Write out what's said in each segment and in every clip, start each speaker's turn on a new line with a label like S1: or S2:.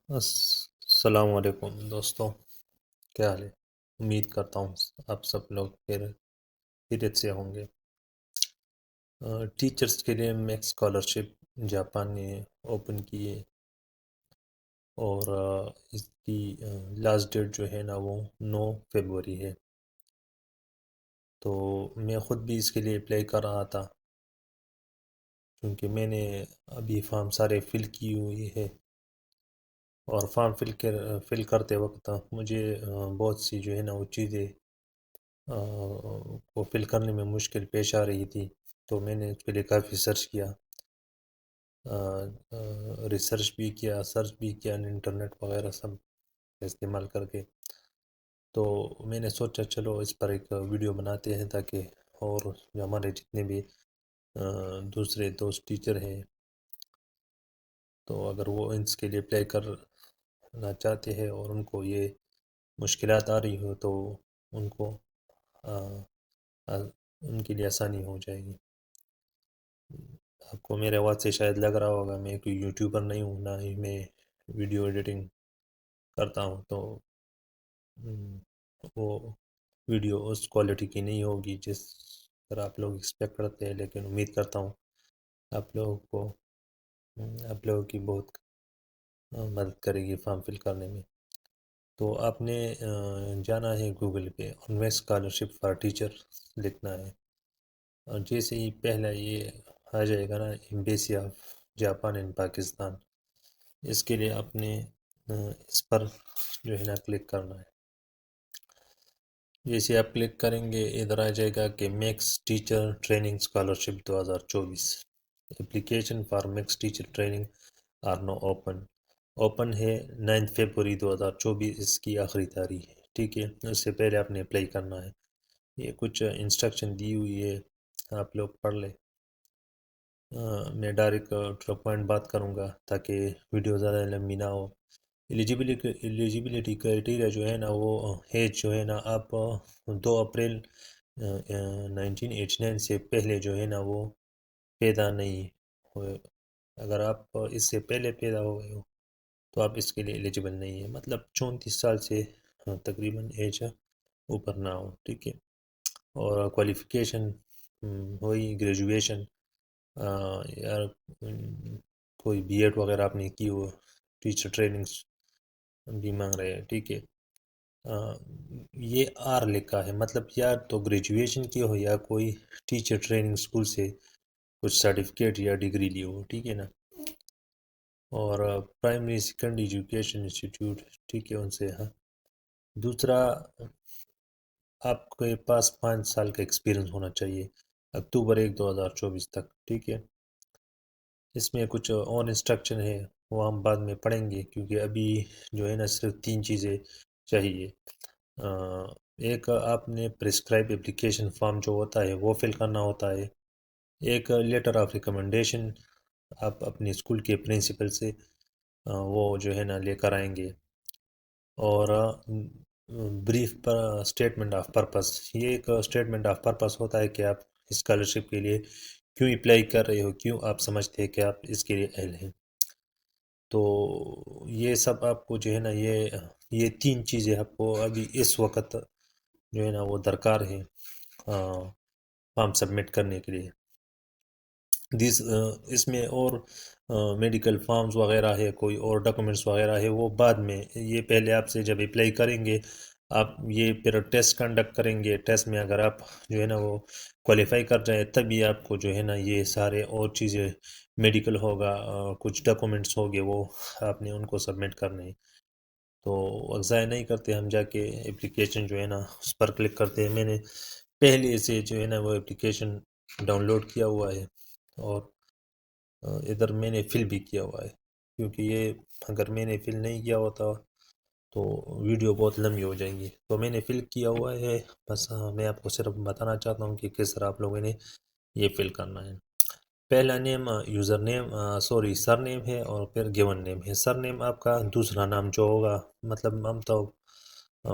S1: السلام علیکم دوستوں، کیا حال ہے؟ امید کرتا ہوں آپ سب لوگ خیریت سے ہوں گے۔ ٹیچرز کے لیے میک اسکالرشپ جاپان نے اوپن کی ہے، اور اس کی لاسٹ ڈیٹ جو ہے نا وہ 9 فروری ہے۔ تو میں خود بھی اس کے لیے اپلائی کر رہا تھا، کیونکہ میں نے ابھی فارم سارے فل کی ہوئی ہے، اور فارم فل کرتے وقت مجھے بہت سی جو ہے نا وہ چیزیں کو فل کرنے میں مشکل پیش آ رہی تھی۔ تو میں نے اس کے لیے کافی ریسرچ بھی کیا، سرچ بھی کیا انٹرنیٹ وغیرہ سب استعمال کر کے۔ تو میں نے سوچا چلو اس پر ایک ویڈیو بناتے ہیں، تاکہ اور جو ہمارے جتنے بھی دوسرے دوست ٹیچر ہیں، تو اگر وہ اس کے لیے اپلائی کرنا چاہتے ہیں اور ان کو یہ مشکلات آ رہی ہو، تو ان کو ان کے لیے آسانی ہو جائے گی۔ آپ کو میرے آواز سے شاید لگ رہا ہوگا میں کوئی یوٹیوبر نہیں ہوں، نہ ہی میں ویڈیو ایڈیٹنگ کرتا ہوں، تو وہ ویڈیو اس کوالٹی کی نہیں ہوگی جس طرح آپ لوگ ایکسپیکٹ کرتے ہیں، لیکن امید کرتا ہوں آپ لوگوں کی بہت مدد کرے گی فارم فل کرنے میں۔ تو آپ نے جانا ہے گوگل پہ، انوے اسکالرشپ فار ٹیچر لکھنا ہے، اور جیسے ہی پہلا یہ آ جائے گا نا، ایمبیسی آف جاپان ان پاکستان، اس کے لیے آپ نے اس پر جو ہے نا کلک کرنا ہے۔ جیسے آپ کلک کریں گے، ادھر آ جائے گا کہ MEXT teacher training scholarship 2024 application for MEXT teacher training are now open ہے 9 فروری 2024 اس کی آخری تاریخ ہے، ٹھیک ہے۔ اس سے پہلے آپ نے اپلائی کرنا ہے۔ یہ کچھ انسٹرکشن دی ہوئی ہے، آپ لوگ پڑھ لیں۔ میں ڈائریکٹ ٹو پوائنٹ بات کروں گا تاکہ ویڈیو زیادہ لمبی نہ ہو۔ ایلیجیبلٹی کرائٹیریا جو ہے نا، وہ ایج جو ہے نا، آپ 2 اپریل 1989 سے پہلے جو ہے نا وہ پیدا نہیں ہوئے۔ اگر آپ اس سے پہلے پیدا ہو گئے ہو تو آپ اس کے لیے ایلیجیبل نہیں ہے، مطلب 34 سال سے تقریباً ایج اوپر نہ ہو، ٹھیک ہے۔ اور کوالیفیکیشن ہوئی گریجویشن، یا کوئی بی ایڈ وغیرہ آپ نے کی ہو، ٹیچر ٹریننگس بھی مانگ رہے ہیں، ٹھیک ہے۔ یہ آر لکھا ہے، مطلب یا تو گریجویشن کی ہو یا کوئی ٹیچر ٹریننگ اسکول سے کچھ سرٹیفکیٹ یا ڈگری لی ہو، ٹھیک ہے نا۔ اور پرائمری سیکنڈری ایجوکیشن انسٹیٹیوٹ، ٹھیک ہے، ان سے ہاں۔ دوسرا، آپ کے پاس 5 سال کا ایکسپیرئنس ہونا چاہیے اکتوبر 1 2024 تک، ٹھیک ہے۔ اس میں کچھ اور انسٹرکشن ہے، وہ ہم بعد میں پڑھیں گے، کیونکہ ابھی جو ہے نا صرف 3 چیزیں چاہیے۔ ایک آپ نے پرسکرائب اپلیکیشن فارم جو ہوتا ہے وہ فل کرنا ہوتا ہے، ایک لیٹر آف ریکمنڈیشن آپ اپنے اسکول کے پرنسپل سے وہ جو ہے نا لے کر آئیں گے، اور brief per statement of purpose, یہ ایک اسٹیٹمنٹ آف پرپس ہوتا ہے کہ آپ اسکالرشپ کے لیے کیوں اپلائی کر رہے ہو، کیوں آپ سمجھتے ہیں کہ آپ اس کے لیے اہل ہیں۔ تو یہ سب آپ کو جو ہے نا یہ 3 چیزیں آپ کو ابھی اس وقت جو ہے نا وہ درکار ہے فارم سبمٹ کرنے کے لیے۔ اس میں اور میڈیکل فارمز وغیرہ ہے، کوئی اور ڈاکومنٹس وغیرہ ہے، وہ بعد میں، یہ پہلے آپ سے جب اپلائی کریں گے، آپ یہ پھر ٹیسٹ کنڈکٹ کریں گے، ٹیسٹ میں اگر آپ جو ہے نا وہ کوالیفائی کر جائیں، تبھی آپ کو جو ہے نا یہ سارے اور چیزیں، میڈیکل ہوگا، کچھ ڈاکومنٹس ہوگے، وہ آپ نے ان کو سبمٹ کرنے ہیں۔ تو ضائع نہیں کرتے ہم، جا کے اپلیکیشن جو ہے نا اس پر کلک کرتے ہیں۔ میں نے پہلے سے جو ہے نا وہ اپلیکیشن ڈاؤن لوڈ کیا ہوا ہے، اور ادھر میں نے فل بھی کیا ہوا ہے، کیونکہ یہ اگر میں نے فل نہیں کیا ہوتا تو ویڈیو بہت لمبی ہو جائیں گی۔ تو میں نے فل کیا ہوا ہے، بس میں آپ کو صرف بتانا چاہتا ہوں کہ کس طرح آپ لوگوں نے یہ فل کرنا ہے۔ پہلا نیم یوزر نیم، سر نیم ہے، اور پھر گیون نیم ہے۔ سر نیم آپ کا دوسرا نام جو ہوگا، مطلب ہم تو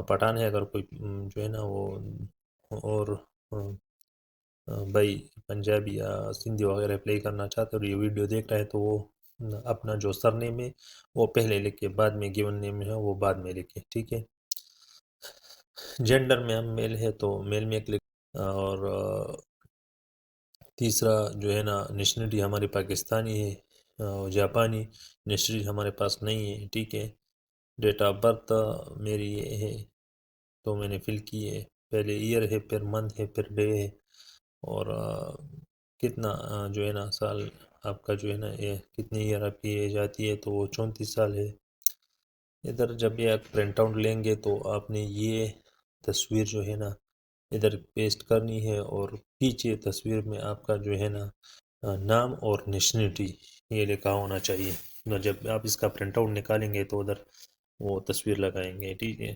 S1: پٹھان ہے، اگر کوئی جو ہے نا وہ اور بھائی پنجابی یا سندھی وغیرہ اپلائی کرنا چاہتے اور یہ ویڈیو دیکھ رہے ہیں، تو وہ اپنا جو سر نیم ہے وہ پہلے لکھے، بعد میں گیون نیم ہے وہ بعد میں لکھے، ٹھیک ہے۔ جینڈر میں ہم میل ہے تو میل میں کلک، اور تیسرا جو ہے نا نیشنلٹی ہماری پاکستانی ہے، جاپانی نیشنلٹی ہمارے پاس نہیں ہے، ٹھیک ہے۔ ڈیٹ آف برتھ میری یہ ہے تو میں نے فل کی ہے، پہلے ایئر ہے، پھر منتھ ہے، پھر ڈے ہے، اور کتنا جو ہے نا سال آپ کا جو ہے نا یہ کتنی ایئر آپ کی ایج آتی ہے تو وہ 34 سال ہے۔ ادھر جب یہ آپ پرنٹ آؤٹ لیں گے تو آپ نے یہ تصویر جو ہے نا ادھر پیسٹ کرنی ہے، اور پیچھے تصویر میں آپ کا جو ہے نا نام اور نیشنلٹی یہ لکھا ہونا چاہیے۔ جب آپ اس کا پرنٹ آؤٹ نکالیں گے تو ادھر وہ تصویر لگائیں گے، ٹھیک ہے۔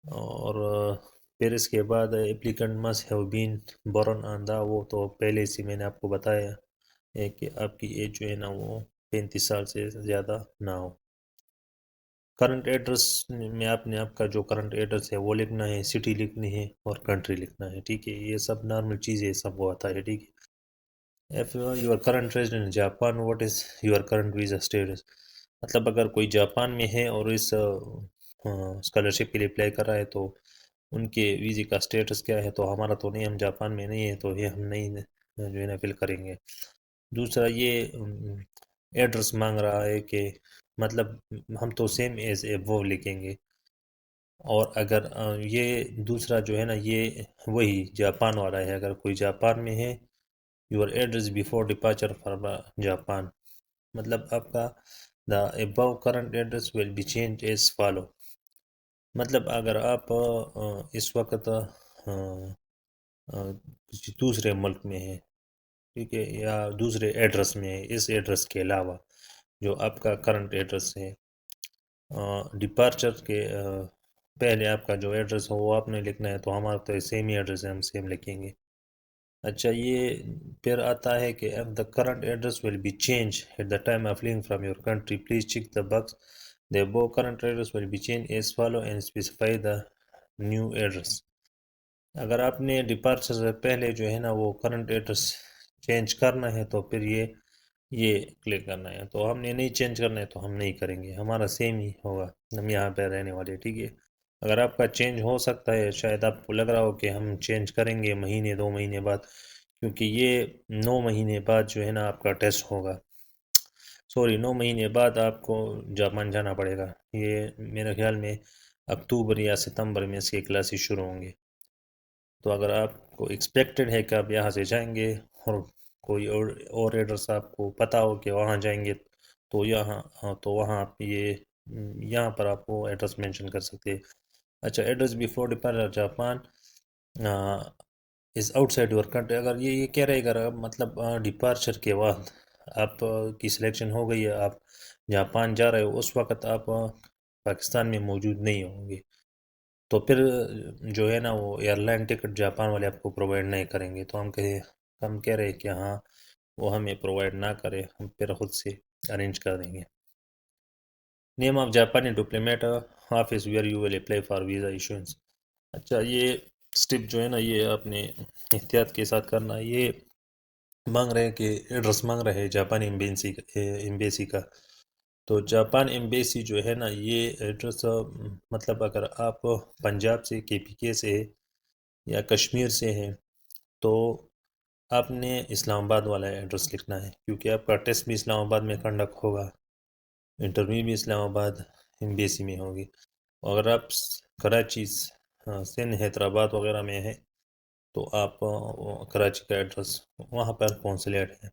S1: اور پھر اس کے بعد applicant must have been born on the, وہ تو پہلے سے میں نے آپ کو بتایا ہے کہ آپ کی ایج جو ہے نا وہ 35 سال سے زیادہ نہ ہو۔ کرنٹ ایڈریس میں آپ نے آپ کا جو کرنٹ ایڈریس ہے وہ لکھنا ہے، سٹی لکھنی ہے اور کنٹری لکھنا ہے، ٹھیک ہے۔ یہ سب نارمل چیزیں سب کو آتا ہے، ٹھیک ہے۔ If you are current resident in Japan, what is your current visa status؟ مطلب اگر کوئی جاپان میں ہے اور اس اسکالرشپ کے لیے اپلائی کر رہا ہے تو ان کے ویزے کا سٹیٹس کیا ہے، تو ہمارا تو نہیں، ہم جاپان میں نہیں ہے تو یہ ہم نہیں جو ہے نا فل کریں گے۔ دوسرا یہ ایڈریس مانگ رہا ہے کہ مطلب ہم تو سیم ایز اے وہ لکھیں گے، اور اگر یہ دوسرا جو ہے نا یہ وہی جاپان والا ہے، اگر کوئی جاپان میں ہے your address before departure for Japan، مطلب آپ کا the above current address will be changed as follow، مطلب اگر آپ اس وقت کسی دوسرے ملک میں ہیں، ٹھیک ہے، یا دوسرے ایڈریس میں ہے اس ایڈریس کے علاوہ جو آپ کا کرنٹ ایڈریس ہے، ڈپارچر کے پہلے آپ کا جو ایڈریس ہو وہ آپ نے لکھنا ہے، تو ہمارا تو سیم ہی ایڈریس ہے، ہم سیم لکھیں گے۔ اچھا، یہ پھر آتا ہے کہ if the current address will be changed at the time of leaving from your country please check the box the above current address will be changed as follow and specify the new address۔ اگر آپ نے departure سے پہلے جو ہے نا وہ current address change کرنا ہے تو پھر یہ کلک کرنا ہے، تو ہم نے نہیں چینج کرنا ہے تو ہم نہیں کریں گے، ہمارا سیم ہی ہوگا، ہم یہاں پہ رہنے والے، ٹھیک ہے۔ اگر آپ کا چینج ہو سکتا ہے، شاید آپ کو لگ رہا ہو کہ ہم چینج کریں گے مہینے 2 مہینے بعد، کیونکہ یہ 9 مہینے بعد جو ہے نا آپ کا ٹیسٹ ہوگا، سوری 9 مہینے بعد آپ کو جاپان جانا پڑے گا، یہ میرے خیال میں اکتوبر یا ستمبر میں اس کے کلاسز شروع ہوں گے۔ تو اگر آپ کو ایکسپیکٹڈ ہے کہ آپ یہاں سے جائیں گے اور کوئی اور ایڈریس آپ کو پتہ ہو کہ وہاں جائیں گے تو وہاں آپ یہاں پر آپ وہ ایڈریس مینشن کر سکتے ہیں۔ اچھا، address before departure Japan is out side your country, اگر یہ کہہ رہے اگر مطلب ڈپارچر کے بعد آپ کی سلیکشن ہو گئی ہے، آپ جاپان جا رہے ہو، اس وقت آپ پاکستان میں موجود نہیں ہوں گے تو پھر جو ہے نا وہ ایئر لائن ٹکٹ جاپان والے آپ کو پرووائڈ نہیں کریں گے، تو ہم کہہ رہے کہ ہاں وہ ہمیں پرووائڈ نہ کرے، ہم پھر خود سے ارینج کر دیں گے۔ نیم آف جاپانی diplomat office where you will apply for visa assurance. اچھا، یہ سٹیپ جو ہے نا یہ آپ نے احتیاط کے ساتھ کرنا ہے، یہ مانگ رہے کہ ایڈریس مانگ رہے جاپانی ایمبیسی کا، تو جاپان ایمبیسی جو ہے نا یہ ایڈریس مطلب اگر آپ پنجاب سے KPK سے یا کشمیر سے ہیں تو آپ نے اسلام آباد والا ایڈریس لکھنا ہے، کیونکہ آپ کا ٹیسٹ بھی اسلام آباد میں کنڈکٹ ہوگا، انٹرویو بھی اسلام آباد ایمبیسی میں ہوگی۔ اگر آپ کراچی، سندھ، حیدرآباد وغیرہ میں ہیں تو آپ کراچی کا ایڈریس وہاں پر کونسلیٹ ہے۔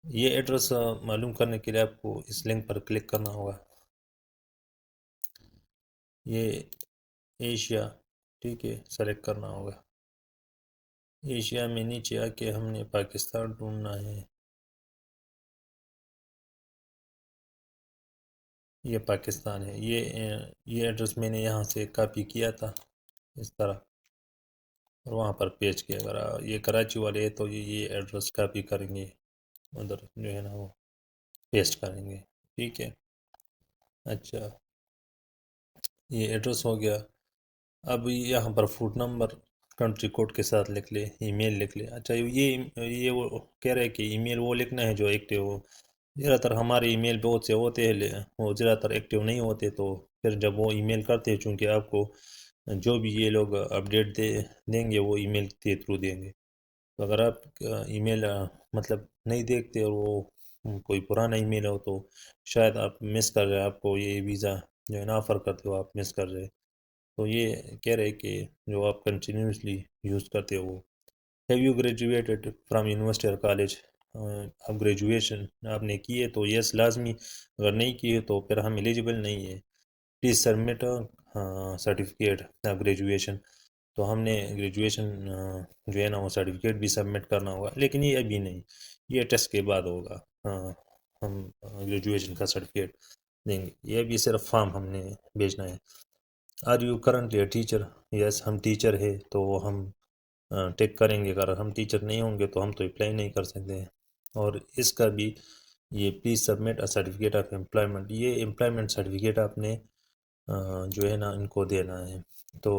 S1: یہ ایڈریس معلوم کرنے کے لیے آپ کو اس لنک پر کلک کرنا ہوگا، یہ ایشیا، ٹھیک ہے، سلیکٹ کرنا ہوگا۔ ایشیا میں نیچے آ کے ہم نے پاکستان ڈھونڈنا ہے، یہ پاکستان ہے، یہ ایڈریس میں نے یہاں سے کاپی کیا تھا اس طرح اور وہاں پر پیچ کیا، اگر یہ کراچی والے ہے تو یہ ایڈریس کاپی کریں گے، ادھر جو ہے نا وہ پیسٹ کریں گے، ٹھیک ہے۔ اچھا، یہ ایڈریس ہو گیا، اب یہاں پر فوٹ نمبر کنٹری کوڈ کے ساتھ لکھ لے، ای میل لکھ لے. اچھا یہ وہ کہہ رہے کہ ای میل وہ لکھنا ہے جو ایکٹیو ہو. زیادہ تر ہمارے ای میل بہت سے ہوتے ہیں وہ زیادہ تر ایکٹیو نہیں ہوتے، تو پھر جب وہ ای میل کرتے ہیں، چونکہ آپ کو جو بھی یہ لوگ اپڈیٹ دیں گے وہ ای میل کے تھرو دیں گے. تو اگر آپ ای میل مطلب نہیں دیکھتے اور وہ کوئی پرانا ای میل ہو تو شاید آپ مس کر رہے، آپ کو یہ ویزا جو ہے نا آفر کرتے ہو آپ مس کر رہے. تو یہ کہہ رہے کہ جو آپ کنٹینیوسلی یوز کرتے ہو وہ. Have you graduated from university اور کالج؟ اب گریجویشن آپ نے کی ہے تو یس لازمی، اگر نہیں کی ہے تو پھر ہم ایلیجیبل نہیں ہے. Please submit certificate graduation. تو ہم نے گریجویشن جو ہے نا وہ سرٹیفکیٹ بھی سبمٹ کرنا ہوگا، لیکن یہ ابھی نہیں، یہ ٹیسٹ کے بعد ہوگا. ہم گریجویشن کا سرٹیفکیٹ دیں گے، یہ ابھی صرف فارم ہم نے بھیجنا ہے. Are you currently a teacher? Yes ہم ٹیچر ہے تو ہم ٹیک کریں گے. اگر ہم ٹیچر نہیں ہوں گے تو ہم تو اپلائی نہیں کر سکتے ہیں. اور اس کا بھی یہ please submit a certificate of employment, یہ امپلائمنٹ سرٹیفکیٹ آپ نے جو ہے نا ان کو دینا ہے. تو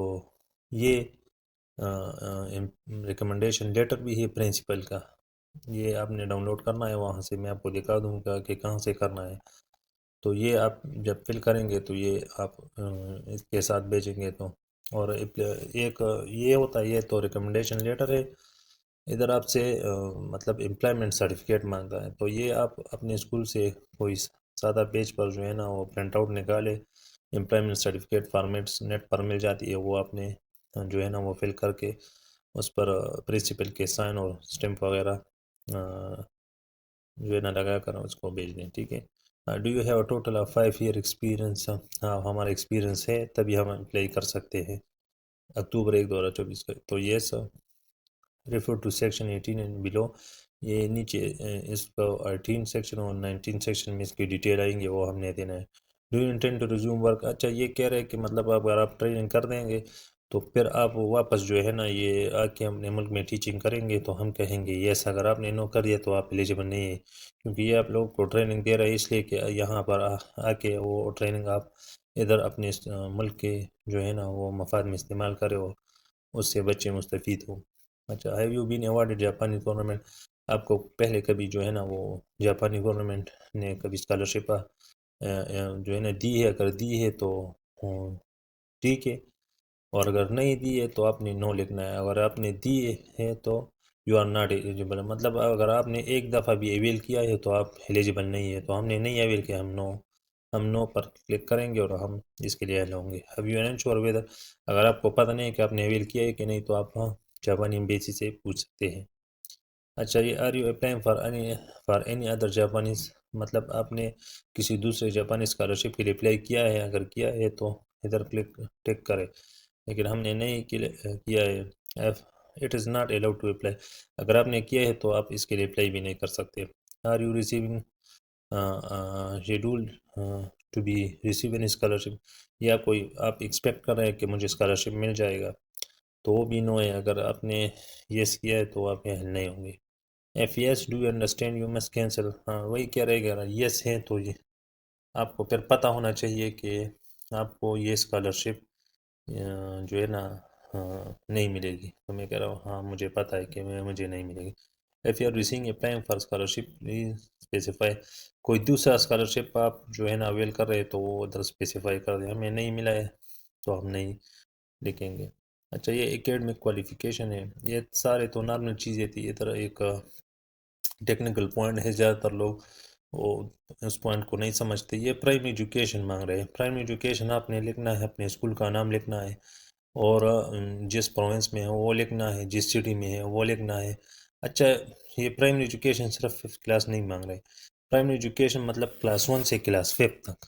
S1: یہ ریکمنڈیشن لیٹر بھی ہے پرنسپل کا، یہ آپ نے ڈاؤن لوڈ کرنا ہے وہاں سے. میں آپ کو دکھا دوں گا کہ کہاں سے کرنا ہے. تو یہ آپ جب فل کریں گے تو یہ آپ اس کے ساتھ بھیجیں گے تو. اور ایک یہ ہوتا ہے، یہ تو ریکمنڈیشن لیٹر ہے. ادھر آپ سے مطلب امپلائمنٹ سرٹیفکیٹ مانگتا ہے، تو یہ آپ اپنے اسکول سے کوئی سادہ پیج پر جو ہے نا وہ پرنٹ آؤٹ نکالے. امپلائمنٹ سرٹیفکیٹ فارمیٹس نیٹ پر مل جاتی ہے، وہ آپ نے جو ہے نا وہ فل کر کے اس پر پرنسپل کے سائن اور اسٹمپ وغیرہ جو ہے نا لگا کر اس کو بھیج دیں. ٹھیک ہے. Do you have a total of 5 year experience? ہاں ہمارا ایکسپیرئنس ہے تبھی ہم اپلائی کر سکتے ہیں. اکتوبر 1 2024 کا. تو یس ریفر ٹو سیکشن 18 اینڈ بلو. یہ نیچے اس کو 18 سیکشن اور 19 سیکشن میں اس کی ڈیٹیل آئیں گے، وہ ہم نے دینا ہے. Do you intend to resume work? اچھا یہ کہہ رہے ہیں کہ مطلب اگر آپ ٹریننگ کر دیں گے تو پھر آپ واپس جو ہے نا یہ آ کے اپنے ملک میں ٹیچنگ کریں گے تو ہم کہیں گے یس. اگر آپ نے نو کر دیا تو آپ ایلیجیبل نہیں ہے، کیونکہ یہ آپ لوگوں کو ٹریننگ دے رہا ہے اس لیے کہ یہاں پر آ کے وہ ٹریننگ آپ ادھر اپنے ملک کے جو ہے نا وہ مفاد میں استعمال کرے ہو، اس سے بچے مستفید ہوں. اچھا ہیو یو بین ایوارڈڈ جاپانی گورنمنٹ؟ آپ کو پہلے کبھی جو ہے نا وہ جاپانی گورنمنٹ نے کبھی اسکالرشپ جو ہے نا دی ہے؟ اگر دی ہے تو ٹھیک ہے، اور اگر نہیں دی ہے تو آپ نے نو لکھنا ہے. اگر آپ نے دی ہے تو یو آر ناٹ ایلیجیبل، مطلب اگر آپ نے ایک دفعہ بھی اویل کیا ہے تو آپ ایلیجیبل نہیں ہے. تو ہم نے نہیں اویل کیا، ہم نو پر کلک کریں گے اور ہم اس کے لیے ہوں گے. Have you ensure weather? اگر آپ کو پتہ نہیں کہ آپ نے اویل کیا ہے کہ نہیں تو آپ جاپانی امبیسی سے پوچھ سکتے ہیں. اچھا یہ are you applying for any other Japanese? مطلب آپ نے کسی دوسرے جاپانی اسکالرشپ کے لیے اپلائی کیا ہے؟ اگر کیا ہے تو ادھر کلک ٹیک کرے، لیکن ہم نے نہیں کیا ہے. It is not allowed to apply. اگر آپ نے کیا ہے تو آپ اس کے لیے اپلائی بھی نہیں کر سکتے. Are you receiving schedule to be receiving scholarship? یا کوئی آپ ایکسپیکٹ کر رہے ہیں کہ مجھے اسکالرشپ مل جائے گا؟ تو وہ بھی نو ہے. اگر آپ نے یس کیا ہے تو آپ یہاں نہیں ہوں گے. If yes do you understand you must cancel? ہاں وہی کہہ رہے گا یس ہے تو یہ آپ کو پھر پتہ ہونا چاہیے کہ آپ کو یہ اسکالرشپ جو ہے نا نہیں ملے گی. تو میں کہہ رہا ہوں ہاں مجھے پتہ ہے کہ مجھے نہیں ملے گی. If you are receiving applying for scholarship please specify. کوئی دوسرا اسکالرشپ آپ جو ہے نا اویل کر رہے تو وہ ادھر اسپیسیفائی کر دیں. ہمیں نہیں ملا ہے تو ہم نہیں لکھیں گے. اچھا یہ اکیڈمک کوالیفیکیشن ہے، یہ سارے تو نارمل چیزیں تھی. ادھر ایک ٹیکنیکل پوائنٹ ہے، زیادہ تر لوگ وہ اس پوائنٹ کو نہیں سمجھتے. یہ پرائمری ایجوکیشن مانگ رہے ہیں. پرائمری ایجوکیشن آپ نے لکھنا ہے، اپنے اسکول کا نام لکھنا ہے اور جس پروونس میں ہے وہ لکھنا ہے، جس سٹی میں ہے وہ لکھنا ہے. اچھا یہ پرائمری ایجوکیشن صرف 5th کلاس نہیں مانگ رہے. پرائمری ایجوکیشن مطلب کلاس 1 سے کلاس 5 تک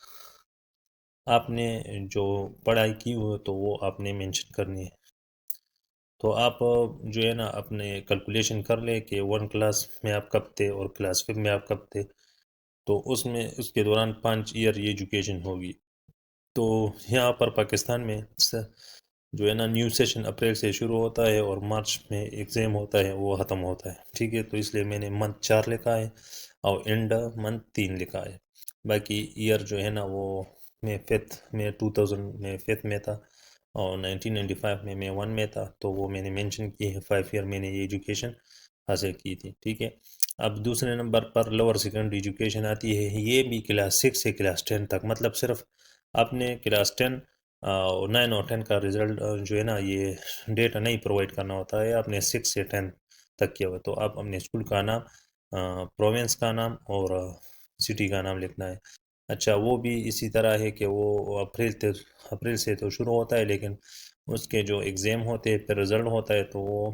S1: آپ نے جو پڑھائی کی ہو تو وہ آپ نے مینشن کرنی ہے. تو آپ جو ہے نا اپنے کیلکولیشن کر لیں کہ 1 کلاس میں آپ کب تھے اور کلاس 5 میں آپ کب تھے، تو اس میں اس کے دوران 5 ایئر یہ ایجوکیشن ہوگی. تو یہاں پر پاکستان میں جو ہے نا نیو سیشن اپریل سے شروع ہوتا ہے اور مارچ میں ایگزام ہوتا ہے، وہ ختم ہوتا ہے. ٹھیک ہے، تو اس لیے میں نے منتھ 4 لکھا ہے اور اینڈ منتھ 3 لکھا ہے. باقی ایئر جو ہے نا وہ میں 5th میں 2000 میں 5th میں تھا اور 1995 میں میں 1 میں تھا، تو وہ میں نے مینشن کی ہے 5 ایئر میں نے یہ ایجوکیشن حاصل کی تھی، ٹھیک ہے۔ اب دوسرے نمبر پر لوور سیکنڈری ایجوکیشن آتی ہے، یہ بھی کلاس 6 سے کلاس 10 تک، مطلب صرف آپ نے کلاس 10 9 اور 10 کا رزلٹ جو ہے نا یہ ڈیٹا نہیں پرووائڈ کرنا ہوتا ہے، آپ نے 6 سے 10 تک کیا ہوا، تو آپ اپنے اسکول کا نام، پروونس کا نام اور سٹی کا نام لکھنا ہے۔ اچھا، وہ بھی اسی طرح ہے کہ وہ اپریل سے تو شروع ہوتا ہے، لیکن اس کے جو ایگزام ہوتے ہیں پھر رزلٹ ہوتا ہے تو وہ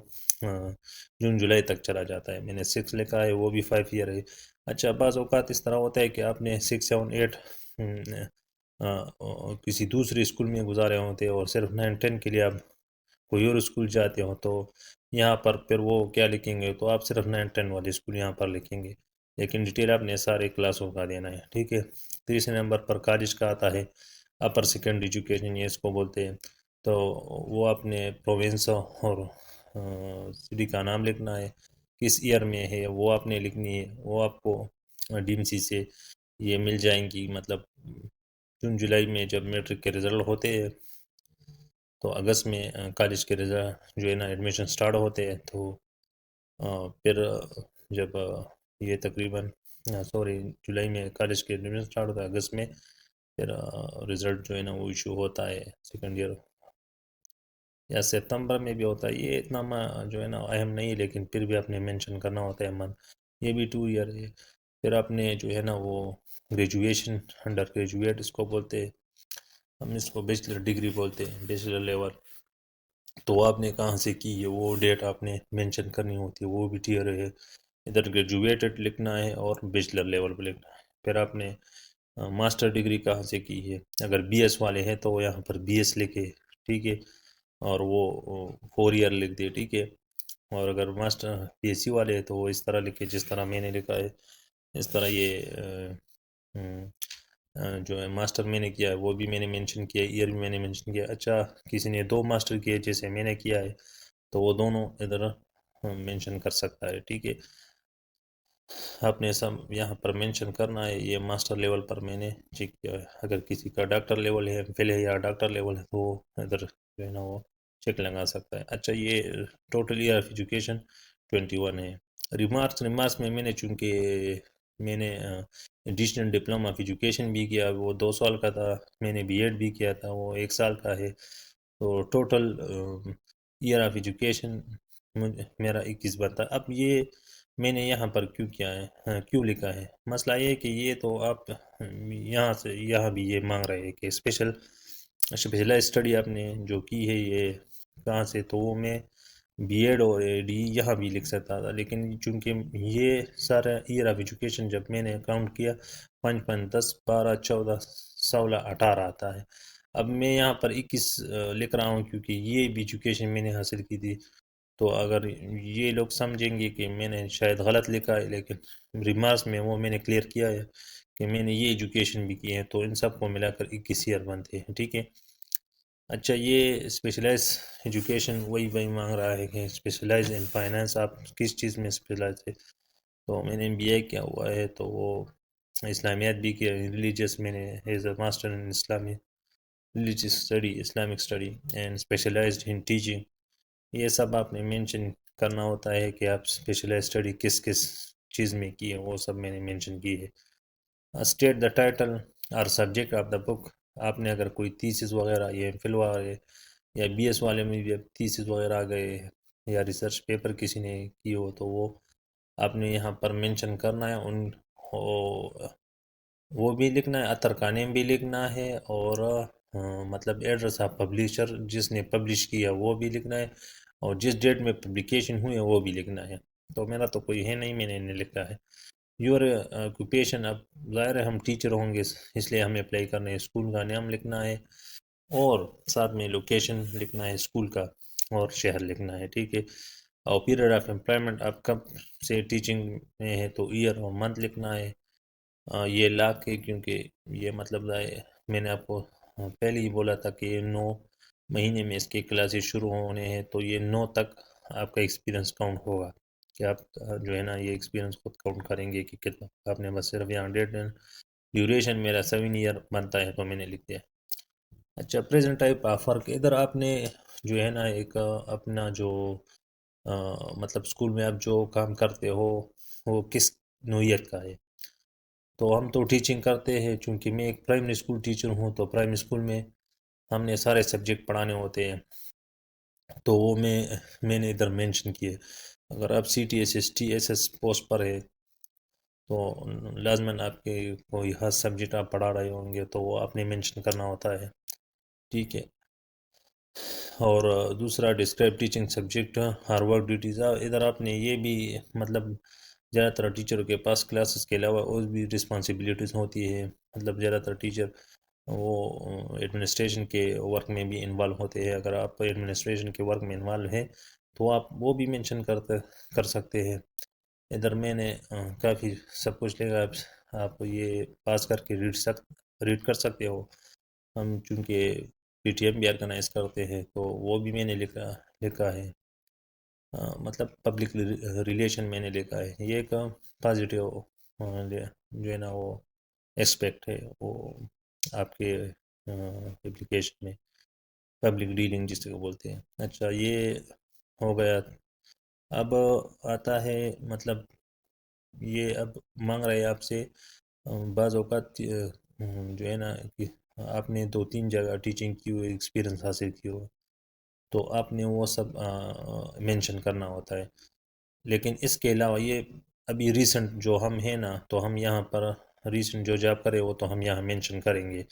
S1: جون جولائی تک چلا جاتا ہے۔ میں نے 6 لکھا ہے، وہ بھی 5 ایئر ہے۔ اچھا، بعض اوقات اس طرح ہوتا ہے کہ آپ نے 6 7 8 کسی دوسرے اسکول میں گزارے ہوتے ہیں اور صرف 9 10 کے لیے آپ کوئی اور اسکول جاتے ہو، تو یہاں پر پھر وہ کیا لکھیں گے، تو آپ صرف 9 10 والے اسکول یہاں پر لکھیں گے، لیکن ڈیٹیل آپ نے سارے کلاسوں کا دینا ہے، ٹھیک ہے۔ تیسرے نمبر پر کالج کا آتا ہے، اپر سیکنڈری ایجوکیشن یہ اس کو بولتے ہیں، تو وہ اپنے پروونس اور سٹی کا نام لکھنا ہے، کس ایئر میں ہے وہ آپ نے لکھنی ہے، وہ آپ کو ڈی ایم سی سے یہ مل جائیں گی، مطلب جون جولائی میں جب میٹرک کے رزلٹ ہوتے ہیں تو اگست میں کالج کے رزلٹ جو ہے نا ایڈمیشن سٹارٹ ہوتے ہیں، تو پھر جب یہ تقریباً سوری جولائی میں کالج کے ایڈمیشن سٹارٹ ہوتا ہے، اگست میں پھر رزلٹ جو ہے نا وہ ایشو ہوتا ہے سیکنڈ ایئر، یا ستمبر میں بھی ہوتا ہے، یہ اتنا جو ہے نا اہم نہیں ہے، لیکن پھر بھی آپ نے مینشن کرنا ہوتا ہے منتھ۔ یہ بھی 2 ایئر ہے۔ پھر آپ نے جو ہے نا وہ گریجویشن، انڈر گریجویٹ اس کو بولتے ہیں، ہم اس کو بیچلر ڈگری بولتے ہیں، بیچلر لیول، تو وہ آپ نے کہاں سے کی ہے وہ ڈیٹ آپ نے مینشن کرنی ہوتی ہے، وہ بھی ٹیئر ہے، ادھر گریجویٹڈ لکھنا ہے اور بیچلر لیول پہ لکھنا ہے۔ پھر آپ نے ماسٹر ڈگری کہاں سے کی ہے، اگر بی ایس والے ہیں تو یہاں پر بی ایس لکھے، ٹھیک ہے، اور وہ 4 ایئر لکھ دے، ٹھیک ہے۔ اور اگر ماسٹر پی ایس سی والے ہیں تو وہ اس طرح لکھے جس طرح میں نے لکھا ہے، اس طرح یہ جو ہے ماسٹر میں نے کیا ہے وہ بھی میں نے مینشن کیا ہے، ایئر بھی میں نے مینشن کیا ہے۔ اچھا، کسی نے 2 ماسٹر کیے جیسے میں نے کیا ہے تو وہ دونوں ادھر مینشن کر سکتا ہے، ٹھیک ہے۔ آپ نے سب یہاں پر مینشن کرنا ہے، یہ ماسٹر لیول پر میں نے چیک کیا ہے، اگر کسی کا ڈاکٹر لیول ہے، فل ہے یا ڈاکٹر لیول ہے تو وہ ادھر جو ہے نا وہ چیک لگا سکتا ہے۔ اچھا، یہ ٹوٹل ایئر آف ایجوکیشن 21 ہے۔ ریمارکس میں نے چونکہ میں نے ایڈیشنل ڈپلوما آف ایجوکیشن بھی کیا، وہ 2 سال کا تھا، میں نے بی ایڈ بھی کیا تھا، وہ 1 سال کا ہے، تو ٹوٹل ایئر آف ایجوکیشن میرا 21 بنتا ہے۔ اب یہ میں نے یہاں پر کیوں کیا ہے، کیوں لکھا ہے، مسئلہ یہ ہے کہ یہ تو آپ یہاں سے یہاں بھی یہ مانگ رہے ہیں کہ اسپیشلائز اسٹڈی آپ نے جو کی ہے یہ کہاں سے، تو وہ میں بی ایڈ اور اے ڈی یہاں بھی لکھ سکتا تھا، لیکن چونکہ یہ سارا ایئر آف ایجوکیشن جب میں نے کاؤنٹ کیا 5 5 10 12 14 16 18 آتا ہے، اب میں یہاں پر 21 لکھ رہا ہوں کیونکہ یہ بھی ایجوکیشن میں نے حاصل کی تھی، تو اگر یہ لوگ سمجھیں گے کہ میں نے شاید غلط لکھا ہے، لیکن ریمارکس میں وہ میں نے کلیئر کیا ہے کہ میں نے یہ ایجوکیشن بھی کی ہے، تو ان سب کو ملا کر 21 ایئر بنتے ہیں، ٹھیک ہے۔ اچھا، یہ اسپیشلائز ایجوکیشن وہی مانگ رہا ہے کہ اسپیشلائز ان فائنانس، آپ کس چیز میں اسپیشلائز ہے، تو میں نے بی اے کیا ہوا ہے، تو وہ اسلامیات بھی کیا، ریلیجیس میں نے ایز اے ماسٹر ان اسلامی religious study, Islamic study and specialized in teaching, یہ سب آپ نے مینشن کرنا ہوتا ہے کہ آپ اسپیشلائز اسٹڈی کس کس چیز میں کی ہے، وہ سب میں نے مینشن کی ہے۔ اسٹیٹ دا ٹائٹل اور سبجیکٹ آف دا بک، آپ نے اگر کوئی تھیسس وغیرہ یا فل والے یا بی ایس والے میں بھی تھیسس وغیرہ آ گئے یا ریسرچ پیپر کسی نے کی ہو تو وہ آپ نے یہاں پر مینشن کرنا ہے، وہ بھی لکھنا ہے، اتر کا نیم بھی لکھنا ہے، اور مطلب ایڈریس آف پبلیشر جس نے پبلش کیا وہ بھی لکھنا ہے، اور جس ڈیٹ میں پبلیکیشن ہوئی ہے وہ بھی لکھنا ہے، تو میرا تو کوئی ہے نہیں، میں نے نہیں لکھا ہے۔ یور آکوپیشن، اب ظاہر ہے ہم ٹیچر ہوں گے اس لیے ہمیں اپلائی کرنا ہے، اسکول کا نام لکھنا ہے اور ساتھ میں لوکیشن لکھنا ہے اسکول کا اور شہر لکھنا ہے، ٹھیک ہے۔ اور پیریڈ آف امپلائمنٹ، آپ کب سے ٹیچنگ میں ہے تو ایئر اور منتھ لکھنا ہے، یہ لاکھ ہے کیونکہ یہ مطلب میں نے آپ کو پہلے ہی بولا تھا کہ 9 مہینے میں اس کے کلاسز شروع ہونے ہیں، تو یہ 9 تک آپ کا ایکسپیرینس کاؤنٹ ہوگا، کہ آپ جو ہے نا یہ ایکسپیرینس خود کاؤنٹ کریں گے کہ کتنا آپ نے، بس صرف یہاں ڈیٹ ڈیوریشن میرا 7 ایئر بنتا ہے تو میں نے لکھ دیا۔ اچھا پریزنٹ ٹائپ فرق ادھر آپ نے جو ہے نا ایک اپنا جو مطلب اسکول میں آپ جو کام کرتے ہو وہ کس نوعیت کا ہے؟ تو ہم تو ٹیچنگ کرتے ہیں، چونکہ میں ایک پرائمری اسکول ٹیچر ہوں، تو پرائمری اسکول میں ہم نے سارے سبجیکٹ پڑھانے ہوتے ہیں، تو وہ میں نے ادھر مینشن کیے۔ اگر آپ C T S S T S S post پر ہے تو لازماً آپ کے کوئی خاص سبجیکٹ آپ پڑھا رہے ہوں گے تو وہ آپ نے مینشن کرنا ہوتا ہے، ٹھیک ہے۔ اور دوسرا ڈسکرائب ٹیچنگ سبجیکٹ ہر ورک ڈیوٹیز، ادھر آپ نے یہ بھی مطلب زیادہ تر ٹیچروں کے پاس کلاسز کے علاوہ اور بھی رسپانسبلٹیز ہوتی ہے، مطلب زیادہ تر ٹیچر وہ ایڈمنسٹریشن کے ورک میں بھی انوالو ہوتے ہیں۔ اگر آپ ایڈمنسٹریشن کے ورک میں انوالو ہیں تو آپ وہ بھی مینشن کر سکتے ہیں۔ ادھر میں نے کافی سب کچھ لکھا، آپ یہ پاس کر کے ریڈ کر سکتے ہو۔ ہم چونکہ پی ٹی ایم بھی آرگنائز کرتے ہیں تو وہ بھی میں نے لکھا ہے، مطلب پبلک ریلیشن میں نے لکھا ہے۔ یہ ایک پازیٹیو جو ہے نا وہ ایسپیکٹ ہے وہ آپ کے اپلیکیشن میں، پبلک ڈیلنگ جس کو بولتے ہیں۔ اچھا یہ ہو گیا، اب آتا ہے مطلب یہ اب مانگ رہے آپ سے بعض اوقات جو ہے نا کہ آپ نے 2-3 جگہ ٹیچنگ کی ہوئی ایکسپیرینس حاصل کی ہو تو آپ نے وہ سب مینشن کرنا ہوتا ہے، لیکن اس کے علاوہ یہ ابھی ریسنٹ جو ہم ہیں نا تو ہم یہاں پر ریسنٹ جو جاب کرے وہ تو ہم یہاں مینشن کریں گے۔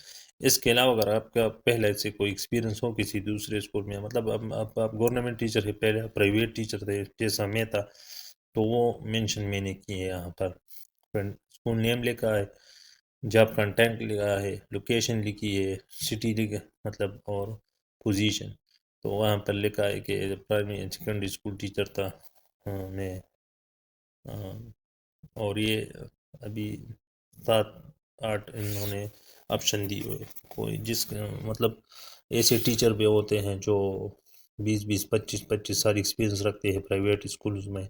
S1: اس کے علاوہ اگر آپ کا پہلے سے کوئی ایکسپیرینس ہو کسی دوسرے اسکول میں، مطلب اب آپ گورنمنٹ ٹیچر ہے، پہلے پرائیویٹ ٹیچر تھے جیسا میں تھا، تو وہ مینشن میں نے کی ہے یہاں پر۔ اسکول نیم لکھا ہے، جاب کنٹینٹ لکھا ہے، لوکیشن لکھی ہے، سٹی لکھا مطلب اور پوزیشن، تو وہاں پر لکھا ہے کہ primary and secondary school teacher تھا میں، اور یہ ابھی 7-8 انہوں نے آپشن دی ہوئے، کوئی جس مطلب ایسے ٹیچر بھی ہوتے ہیں جو 20-20 25-25 سال ایکسپیرینس رکھتے ہیں پرائیویٹ اسکولز میں،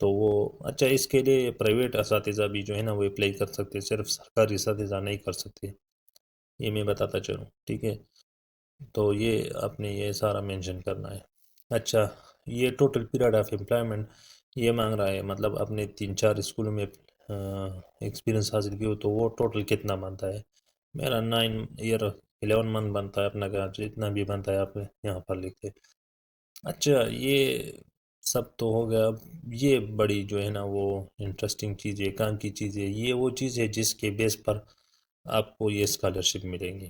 S1: تو وہ اچھا اس کے لیے پرائیویٹ اساتذہ بھی جو ہے نا وہ اپلائی کر سکتے، صرف سرکاری اساتذہ نہیں کر سکتے، یہ میں بتاتا چلوں، ٹھیک ہے۔ تو یہ آپ نے یہ سارا مینشن کرنا ہے۔ اچھا یہ ٹوٹل پیریڈ آف امپلائمنٹ یہ مانگ رہا ہے، مطلب اپنے 3-4 اسکولوں میں ایکسپیرینس حاصل کی ہو تو وہ ٹوٹل کتنا بنتا ہے؟ میرا 11 منتھ بنتا ہے، اپنا کا جتنا بھی بنتا ہے آپ یہاں پر لکھتے۔ اچھا یہ سب تو ہو گیا، اب یہ بڑی جو ہے نا وہ انٹرسٹنگ چیز ہے، کام کی چیز ہے، یہ وہ چیز ہے جس کے بیس پر آپ کو یہ اسکالرشپ ملیں گی۔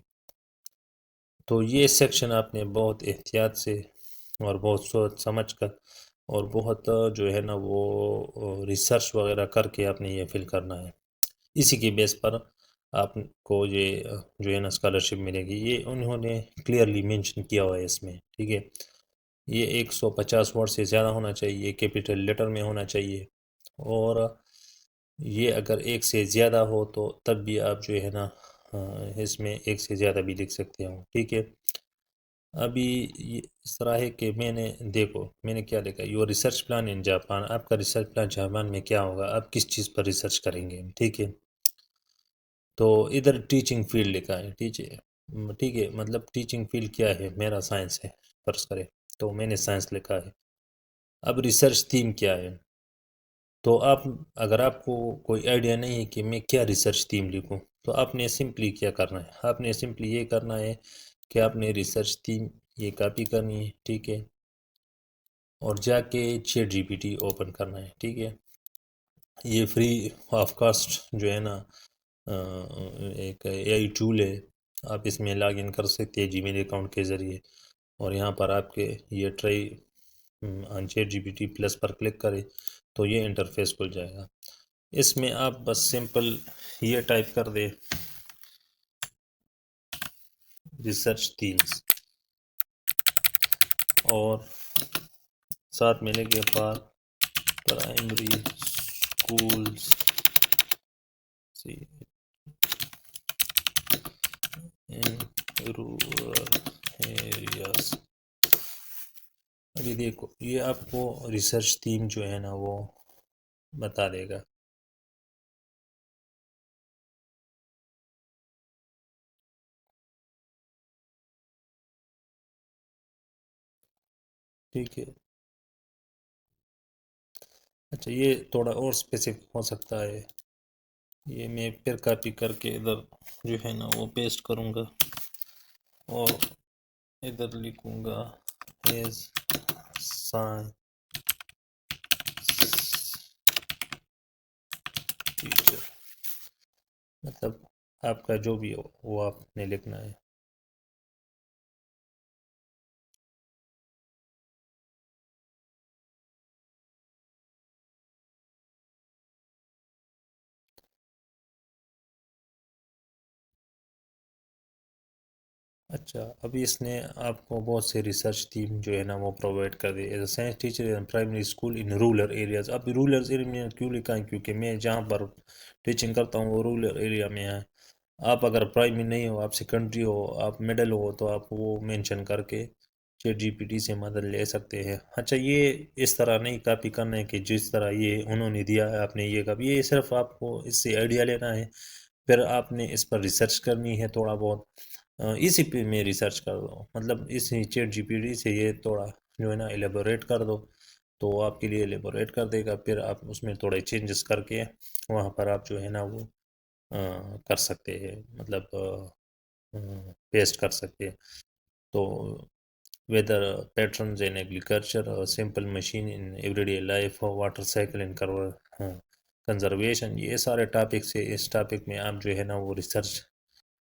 S1: تو یہ سیکشن آپ نے بہت احتیاط سے اور بہت سوچ سمجھ کر اور بہت جو ہے نا وہ ریسرچ وغیرہ کر کے آپ نے یہ فل کرنا ہے، اسی کے بیس پر آپ کو یہ جو ہے نا اسکالرشپ ملے گی۔ یہ انہوں نے کلیئرلی مینشن کیا ہوا ہے اس میں، ٹھیک ہے۔ یہ 150 ورڈ سے زیادہ ہونا چاہیے، کیپیٹل لیٹر میں ہونا چاہیے، اور یہ اگر ایک سے زیادہ ہو تو تب بھی آپ جو ہے نا اس میں ایک سے زیادہ بھی لکھ سکتے ہوں، ٹھیک ہے۔ ابھی اس طرح ہے کہ دیکھو میں نے کیا لکھا، your research plan in Japan, آپ کا ریسرچ پلان جاپان میں کیا ہوگا، آپ کس چیز پر ریسرچ کریں گے، ٹھیک ہے۔ تو ادھر ٹیچنگ فیلڈ لکھا ہے، ٹھیک ہے، مطلب ٹیچنگ فیلڈ کیا ہے، میرا سائنس ہے فرض کرے، تو میں نے سائنس لکھا ہے۔ اب ریسرچ تھیم کیا ہے، تو اگر آپ کو کوئی آئیڈیا نہیں ہے کہ میں کیا ریسرچ تھیم لکھوں تو آپ نے سمپلی کیا کرنا ہے، آپ نے سمپلی یہ کرنا ہے کہ آپ نے ریسرچ تھیم یہ کاپی کرنی ہے، ٹھیک ہے، اور جا کے chat G P T open کرنا ہے، ٹھیک ہے۔ یہ فری آف کاسٹ جو ہے نا ایک اے آئی ٹول ہے، آپ اس میں لاگ ان کر سکتے ہیں جی میل اکاؤنٹ کے ذریعے، اور یہاں پر آپ کے یہ try on chat G P T plus پر کلک کرے تو یہ انٹرفیس کھل جائے گا۔ اس میں آپ بس سمپل یہ ٹائپ کر دے ریسرچ تھیمز، اور ساتھ میں لے کے for primary schools in rural areas. ابھی دیکھو یہ آپ کو ریسرچ تھیم جو ہے نا وہ بتا دے گا۔ ٹھیک ہے. اچھا یہ تھوڑا اور اسپیسیفک ہو سکتا ہے. یہ میں پھر کاپی کر کے ادھر جو ہے نا وہ پیسٹ کروں گا اور ادھر لکھوں گا ایز سائن ٹیچر، مطلب آپ کا جو بھی ہو وہ آپ نے لکھنا ہے. اچھا ابھی اس نے آپ کو بہت سے ریسرچ ٹیم جو ہے نا وہ پرووائڈ کر دی as a science teacher in primary school in rural areas. اب رورل ایریا میں کیوں لکھا ہے؟ کیونکہ میں جہاں پر ٹیچنگ کرتا ہوں وہ رورل ایریا میں ہے. آپ اگر پرائمری نہیں ہو، آپ سیکنڈری ہو، آپ مڈل ہو، تو آپ وہ مینشن کر کے چیٹ جی پی ٹی سے مدد لے سکتے ہیں. اچھا یہ اس طرح نہیں کاپی کرنا ہے کہ جس طرح یہ انہوں نے دیا ہے آپ نے یہ کاپی، یہ صرف آپ کو اس سے آئیڈیا لینا ہے. پھر آپ نے اس پر ریسرچ کرنی ہے تھوڑا بہت. اسی پہ میں ریسرچ کر دو، مطلب اسی چیٹ جی پی ٹی سے یہ تھوڑا جو ہے نا ایلیبوریٹ کر دو تو وہ آپ کے لیے ایلیبوریٹ کر دے گا. پھر آپ اس میں تھوڑے چینجز کر کے وہاں پر آپ جو ہے نا وہ کر سکتے ہیں، مطلب پیسٹ کر سکتے ہیں. تو weather patterns in agriculture, simple machine in every day life, water cycle in conservation, یہ سارے ٹاپکس ہے. اس ٹاپک میں آپ جو ہے نا وہ ریسرچ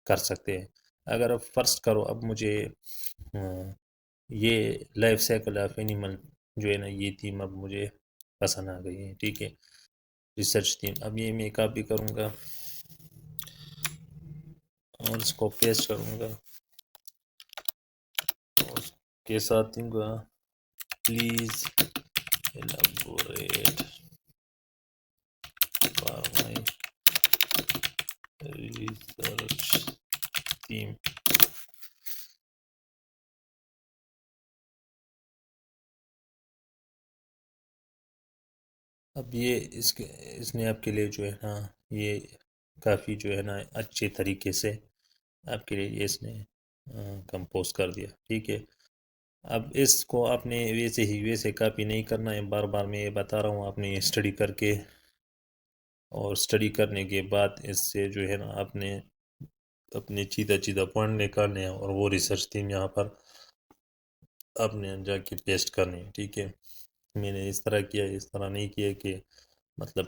S1: کر سکتے ہیں. اگر اب فرض کرو اب مجھے یہ لائف سائیکل آف اینیمل جو ہے نا یہ تھیم اب مجھے پسند آ گئی ہے. ٹھیک ہے، ریسرچ تھیم. اب یہ میں کاپی کروں گا اور اس کو پیسٹ کروں گا اور اس کے ساتھ دوں گا please elaborate for my research theme. اب یہ اس نے آپ کے لیے جو ہے نا یہ کافی جو ہے نا اچھے طریقے سے آپ کے لیے اس نے کمپوز کر دیا. ٹھیک ہے، اب اس کو آپ نے ویسے کاپی نہیں کرنا ہے. بار بار میں یہ بتا رہا ہوں، آپ نے اسٹڈی کر کے اور اسٹڈی کرنے کے بعد اس سے جو ہے نا آپ نے اپنے چیدہ پوائنٹ نکالنے ہیں اور وہ ریسرچ ٹیم یہاں پر آپ نے جا کے پیسٹ کرنی ہے. ٹھیک ہے، میں نے اس طرح کیا، اس طرح نہیں کیا کہ مطلب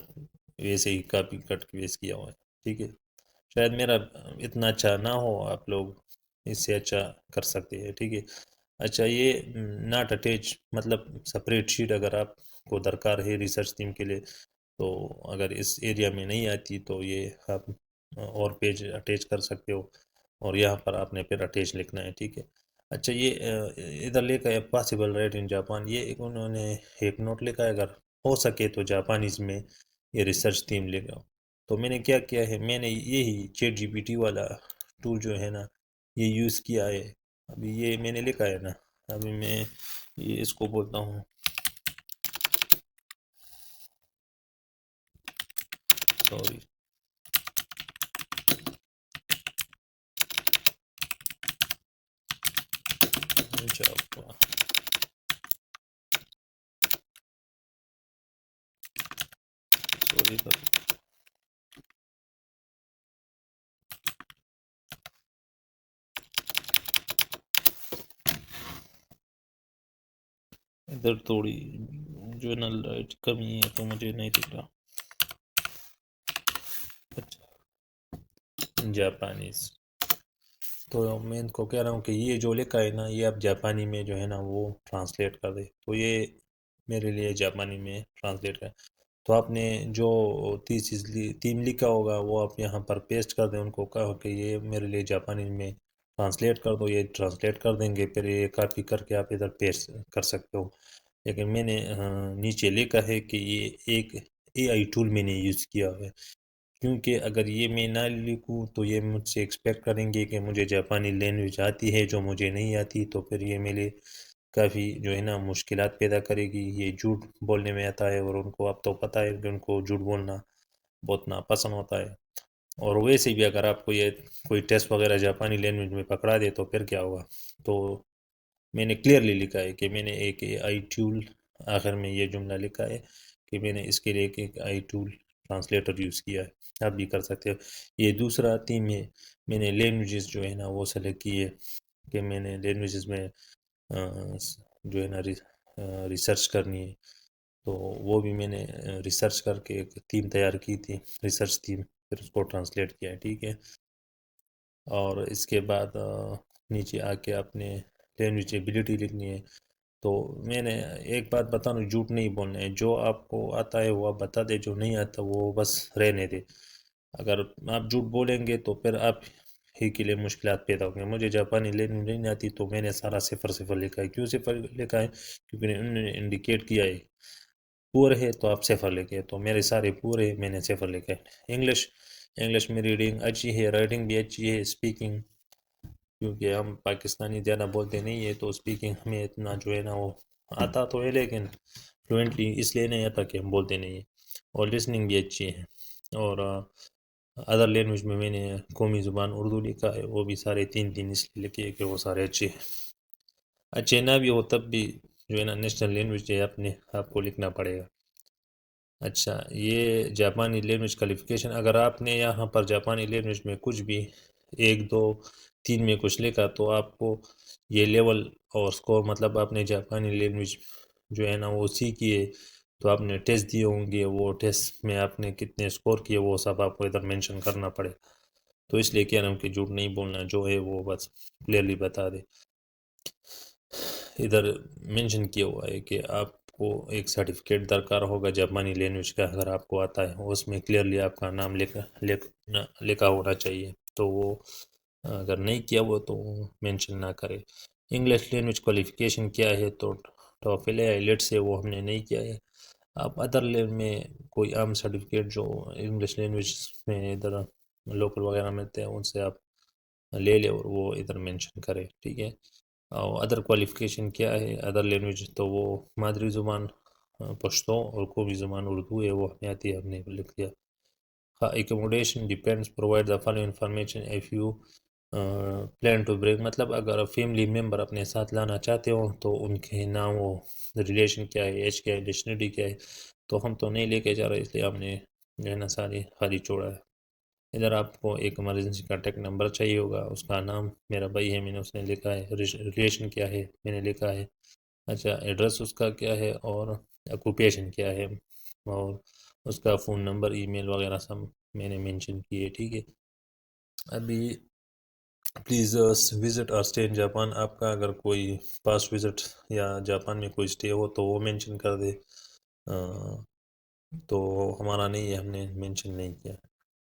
S1: ویسے ہی کاپی کٹ ویسٹ کیا ہوا ہے. ٹھیک ہے، شاید میرا اتنا اچھا نہ ہو، آپ لوگ اس سے اچھا کر سکتے ہیں. ٹھیک ہے. اچھا یہ ناٹ اٹیچ مطلب سپریٹ شیٹ اگر آپ کو درکار ہے ریسرچ ٹیم کے لیے تو اگر اس ایریا میں نہیں آتی تو یہ آپ اور پیج اٹیچ کر سکتے ہو اور یہاں پر آپ نے پھر اٹیچ لکھنا ہے. ٹھیک ہے. اچھا یہ ادھر لکھا ہے پاسبل رائٹ ان جاپان، یہ انہوں نے ایک نوٹ لکھا ہے اگر ہو سکے تو جاپانیز میں یہ ریسرچ ٹیم لکھا. تو میں نے کیا ہے، میں نے یہی چیٹ جی پی ٹی والا ٹول جو ہے نا یہ یوز کیا ہے. ابھی یہ میں نے لکھا ہے نا، ابھی میں یہ اس کو بولتا ہوں سوری جاپان. سوری ادھر تھوڑی جو ہے نا لائٹ کمی ہے تو مجھے نہیں دکھ رہا. اچھا جاپانیز، تو میں ان کو کہہ رہا ہوں کہ یہ جو لکھا ہے نا یہ آپ جاپانی میں جو ہے نا وہ ٹرانسلیٹ کر دے. تو یہ میرے لیے جاپانی میں ٹرانسلیٹ کر. تو آپ نے جو تین لکھا ہوگا وہ آپ یہاں پر پیسٹ کر دیں. ان کو کہو کہ یہ میرے لیے جاپانی میں ٹرانسلیٹ کر دو، یہ ٹرانسلیٹ کر دیں گے. پھر یہ کاپی کر کے آپ ادھر پیسٹ کر سکتے ہو. لیکن میں نے نیچے لکھا ہے کہ یہ ایک اے آئی ٹول میں نے یوز کیا ہے، کیونکہ اگر یہ میں نہ لکھوں تو یہ مجھ سے ایکسپیکٹ کریں گے کہ مجھے جاپانی لینگویج آتی ہے جو مجھے نہیں آتی. تو پھر یہ میرے کافی جو ہے نا مشکلات پیدا کرے گی. یہ جھوٹ بولنے میں آتا ہے اور ان کو اب تو پتہ ہے کہ ان کو جھوٹ بولنا بہت ناپسند ہوتا ہے. اور ویسے بھی اگر آپ کو یہ کوئی ٹیسٹ وغیرہ جاپانی لینگویج میں پکڑا دے تو پھر کیا ہوگا. تو میں نے کلیئرلی لکھا ہے کہ میں نے ایک آئی ٹول، آخر میں یہ جملہ لکھا ہے کہ میں نے اس کے لیے ایک آئی ٹول ٹرانسلیٹر یوز کیا ہے، آپ بھی کر سکتے ہو۔ یہ دوسرا تھیم ہے، میں نے لینگویجز جو ہے نا وہ سلیکٹ کی ہے کہ میں نے لینگویجز میں جو ہے نا ریسرچ کرنی ہے، تو وہ بھی میں نے ریسرچ کر کے ایک تھیم تیار کی تھی، ریسرچ تھیم، پھر اس کو ٹرانسلیٹ کیا ہے، ٹھیک ہے۔ اور اس کے بعد نیچے آ کے اپنے لینگویجیبلٹی لکھنی ہے۔ تو میں نے ایک بات بتاؤں، جھوٹ نہیں بولنا ہے، جو آپ کو آتا ہے وہ آپ بتا دے، جو نہیں آتا وہ بس رہنے دے۔ اگر آپ جھوٹ بولیں گے تو پھر آپ ہی کے لیے مشکلات پیدا ہوں گے۔ مجھے جاپانی لینگویج نہیں آتی تو میں نے سارا صفر صفر لکھا ہے۔ کیوں صفر لکھا ہے؟ کیونکہ انہوں نے انڈیکیٹ کیا ہے پور ہے تو آپ صفر لکھے، تو میرے سارے پورے میں نے صفر لکھا ہے۔ انگلش میں ریڈنگ اچھی ہے، رائٹنگ بھی اچھی ہے، اسپیکنگ کیونکہ ہم پاکستانی زیادہ بولتے نہیں ہے تو اسپیکنگ ہمیں اتنا جو ہے نا وہ آتا تو ہے لیکن فلوئنٹلی اس لیے نہیں آتا کہ ہم بولتے نہیں ہیں، اور لسننگ بھی اچھی ہے۔ اور ادر لینگویج میں نے قومی زبان اردو لکھا ہے، وہ بھی سارے تین تین اس لیے لکھے کہ وہ سارے اچھے ہیں۔ اچھے نہ بھی ہو تب بھی جو ہے نا نیشنل لینگویج ہے، اپنے آپ کو لکھنا پڑے گا۔ اچھا، یہ جاپانی لینگویج کوالیفیکیشن، اگر آپ نے یہاں پر جاپانی لینگویج میں کچھ بھی 1 2 3 میں کچھ لکھا تو آپ کو یہ لیول اور سکور، مطلب آپ نے جاپانی لینگویج جو ہے نا وہ سیکھی ہے تو آپ نے ٹیسٹ دیے ہوں گے، وہ ٹیسٹ میں آپ نے کتنے سکور کیے وہ سب آپ کو ادھر مینشن کرنا پڑے۔ تو اس لیے کہہ رہا ہوں کہ جھوٹ نہیں بولنا، جو ہے وہ بس کلیئرلی بتا دے۔ ادھر مینشن کیا ہوا ہے کہ آپ کو ایک سرٹیفکیٹ درکار ہوگا جاپانی لینگویج کا، اگر آپ کو آتا ہے اس میں کلیئرلی آپ کا نام لکھا ہونا چاہیے، تو وہ اگر نہیں کیا وہ تو مینشن نہ کرے۔ انگلش لینگویج کوالیفیکیشن کیا ہے تو ٹوفل ہے، آئیلیٹس ہے، وہ ہم نے نہیں کیا ہے۔ آپ ادر میں کوئی عام سرٹیفکیٹ جو انگلش لینگویج میں ادھر لوکل وغیرہ ملتے ہیں ان سے آپ لے لے اور وہ ادھر مینشن کرے، ٹھیک ہے۔ اور ادر کوالیفیکیشن کیا ہے ادر لینگویج، تو وہ مادری زبان پشتو اور قومی زبان اردو ہے، وہ ہمیں آتی ہے، ہم نے لکھ دیا۔ Accommodation depends provide the following information if you plan to bring, مطلب اگر فیملی ممبر اپنے ساتھ لانا چاہتے ہو تو ان کے نام، وہ ریلیشن کیا ہے، ایج کیا ہے، نیشنلٹی کیا ہے، تو ہم تو نہیں لے کے جا رہے، اس لیے ہم نے جو ہے نا ساری خالی چھوڑا ہے۔ ادھر آپ کو ایک ایمرجنسی کانٹیکٹ نمبر چاہیے ہوگا، اس کا نام میرا بھائی ہے، میں نے اس نے لکھا ہے، ریلیشن کیا ہے میں نے لکھا ہے، اچھا ایڈریس اس کا کیا ہے، اور اکوپیشن کیا ہے، اور اس کا فون نمبر، ای میل وغیرہ سب میں نے مینشن کیے، ٹھیک ہے۔ ابھی پلیز وزٹ اور اسٹے ان جاپان، آپ کا اگر کوئی پاسٹ وزٹ یا جاپان میں کوئی اسٹے ہو تو وہ مینشن کر دے، تو ہمارا نہیں ہے، ہم نے مینشن نہیں کیا۔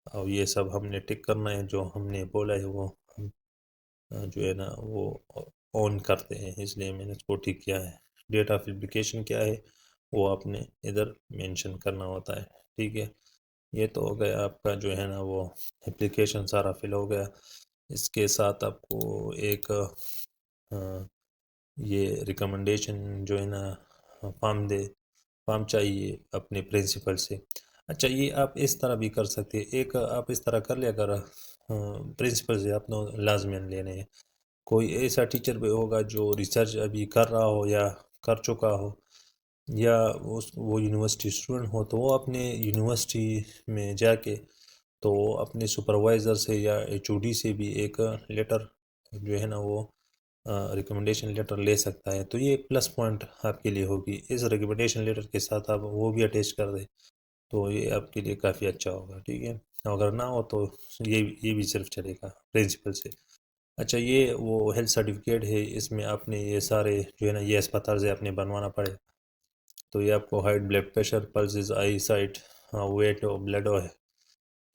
S1: اور یہ سب ہم نے ٹک کرنا ہے، جو ہم نے بولا ہے وہ ہم جو ہے نا وہ آن کرتے ہیں، اس لیے میں نے اس کو ٹک کیا ہے۔ ڈیٹ آف اپلیکیشن کیا ہے وہ آپ نے ادھر مینشن کرنا ہوتا ہے، ٹھیک ہے۔ یہ تو ہو گیا آپ کا جو ہے نا وہ اپلیکیشن سارا فل ہو گیا۔ اس کے ساتھ آپ کو ایک یہ ریکمنڈیشن جو ہے نا فارم چاہیے اپنے پرنسپل سے۔ اچھا، یہ آپ اس طرح بھی کر سکتے ہیں، ایک آپ اس طرح کر لیا اگر پرنسپل سے آپ نے لازمین لینے ہیں، کوئی ایسا ٹیچر بھی ہوگا جو ریسرچ ابھی کر رہا ہو یا کر چکا ہو، یا وہ یونیورسٹی اسٹوڈنٹ ہو، تو وہ اپنے یونیورسٹی میں جا کے تو اپنے سپروائزر سے یا ایچ او ڈی سے بھی ایک لیٹر جو ہے نا وہ ریکمنڈیشن لیٹر لے سکتا ہے، تو یہ پلس پوائنٹ آپ کے لیے ہوگی۔ اس ریکمنڈیشن لیٹر کے ساتھ آپ وہ بھی اٹیچ کر دیں تو یہ آپ کے لیے کافی اچھا ہوگا، ٹھیک ہے۔ اگر نہ ہو تو یہ بھی صرف چلے گا پرنسپل سے۔ اچھا، یہ وہ ہیلتھ سرٹیفکیٹ ہے، اس میں آپ نے یہ سارے جو ہے نا یہ اسپتال سے آپ نے بنوانا پڑے، تو یہ آپ کو ہائٹ، بلڈ پریشر، پلسز، آئی سائٹ، ویٹ اور بلڈ ہے،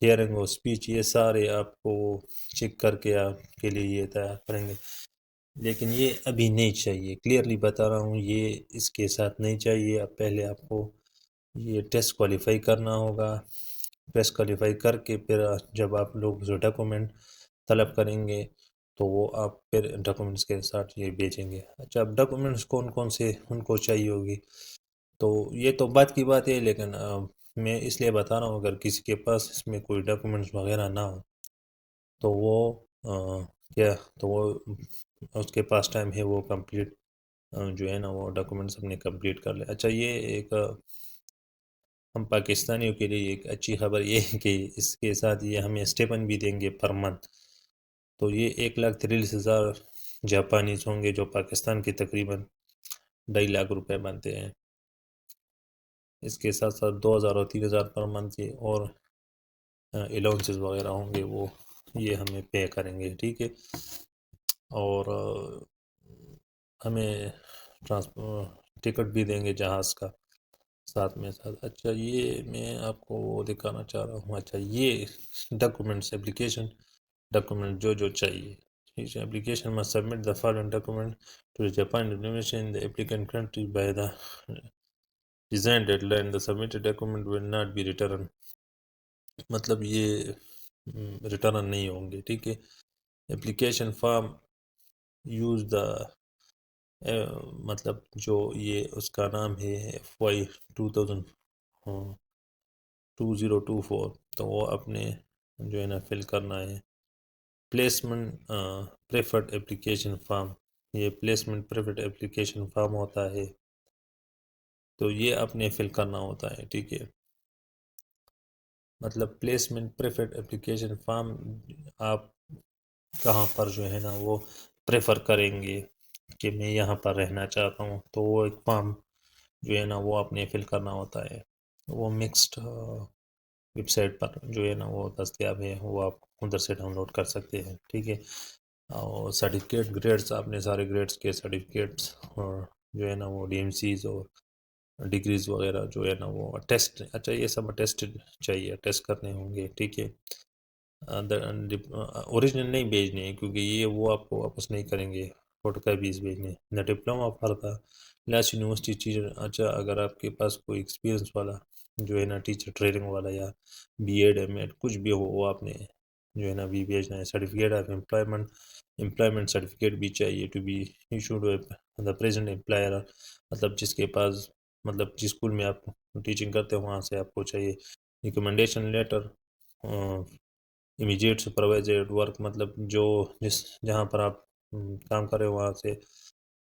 S1: ہیئرنگ اور اسپیچ، یہ سارے آپ کو چیک کر کے آپ کے لیے یہ تیار کریں گے، لیکن یہ ابھی نہیں چاہیے، کلیئرلی بتا رہا ہوں، یہ اس کے ساتھ نہیں چاہیے۔ اب پہلے آپ کو یہ ٹیسٹ کوالیفائی کرنا ہوگا، ٹیسٹ کوالیفائی کر کے پھر جب آپ لوگ جو ڈاکومنٹ طلب کریں گے تو وہ آپ پھر ڈاکومنٹس کے ساتھ یہ بھیجیں گے۔ اچھا، اب ڈاکومنٹس کون کون سے ان کو چاہیے ہوگی، تو یہ تو بات کی بات ہے، لیکن میں اس لیے بتا رہا ہوں اگر کسی کے پاس اس میں کوئی ڈاکومنٹس وغیرہ نہ ہو تو وہ کیا، تو وہ اس کے پاس ٹائم ہے وہ کمپلیٹ جو ہے نا وہ ڈاکومنٹس اپنے کمپلیٹ کر لیں. اچھا یہ ایک ہم پاکستانیوں کے لیے ایک اچھی خبر یہ ہے کہ اس کے ساتھ یہ ہمیں اسٹیپن بھی دیں گے پر منتھ. تو یہ 1,43,000 جاپانیز ہوں گے جو پاکستان کے تقریباً 2.5 لاکھ روپے بنتے ہیں. اس کے ساتھ ساتھ 2,000 اور 3,000 پر منتھ یہ اور الاؤنسز وغیرہ ہوں گے وہ یہ ہمیں پے کریں گے. ٹھیک ہے. اور ہمیں ٹکٹ بھی دیں گے جہاز کا ساتھ میں ساتھ. اچھا یہ میں آپ کو وہ دکھانا چاہ رہا ہوں. اچھا یہ ڈاکومنٹس اپلیکیشن ڈاکومنٹ جو چاہیے. ٹھیک ہے. اپلیکیشن میں submit the following document to Japan domination in the applicant country by the design deadline. The submitted document will not be return. مطلب یہ ریٹرن نہیں ہوں گے. ٹھیک ہے. اپلیکیشن فارم یوز دا مطلب جو یہ اس کا نام ہے FY 2024 تو وہ اپنے جو ہے نا فل کرنا ہے. Placement preferred application form. یہ پلیسمنٹ پریفرڈ اپلیکیشن فارم ہوتا ہے تو یہ اپنے فل کرنا ہوتا ہے. ٹھیک ہے. مطلب پلیسمنٹ پریفرڈ اپلیکیشن فارم آپ کہاں پر جو ہے نا وہ پریفر کریں گے کہ میں یہاں پر رہنا چاہتا ہوں تو وہ ایک فارم جو ہے نا وہ اپنے فل کرنا ہوتا ہے. وہ مکسڈ ویب سائٹ پر جو ہے نا وہ دستیاب ہے وہ آپ ادھر سے ڈاؤن لوڈ کر سکتے ہیں. ٹھیک ہے. اور سرٹیفکیٹ گریڈس اپنے سارے گریڈس کے سرٹیفکیٹس اور جو ہے نا وہ DMCs اور ڈگریز وغیرہ جو ہے نا وہ ٹیسٹ. اچھا یہ سب ٹیسٹ چاہیے ٹیسٹ کرنے ہوں گے. ٹھیک ہے. اوریجنل نہیں بھیجنے ہیں کیونکہ یہ وہ آپ کو واپس نہیں کریں گے. فوٹو کاپیز بھیجنے. The diploma for the last university teacher. اچھا اگر آپ کے پاس کوئی ایکسپیرینس والا جو ہے نا ٹیچر ٹریننگ والا یا BEd MAd کچھ بھی ہو وہ آپ نے جو ہے نا بھی بھیجنا ہے. سرٹیفکیٹ آف امپلائمنٹ سرٹیفکیٹ بھی چاہیے to be issued the present employer. مطلب جس کے پاس مطلب جس اسکول میں آپ ٹیچنگ کرتے ہو وہاں سے آپ کو چاہیے. Recommendation letter immediate supervisor work مطلب جہاں پر آپ کام کرے وہاں سے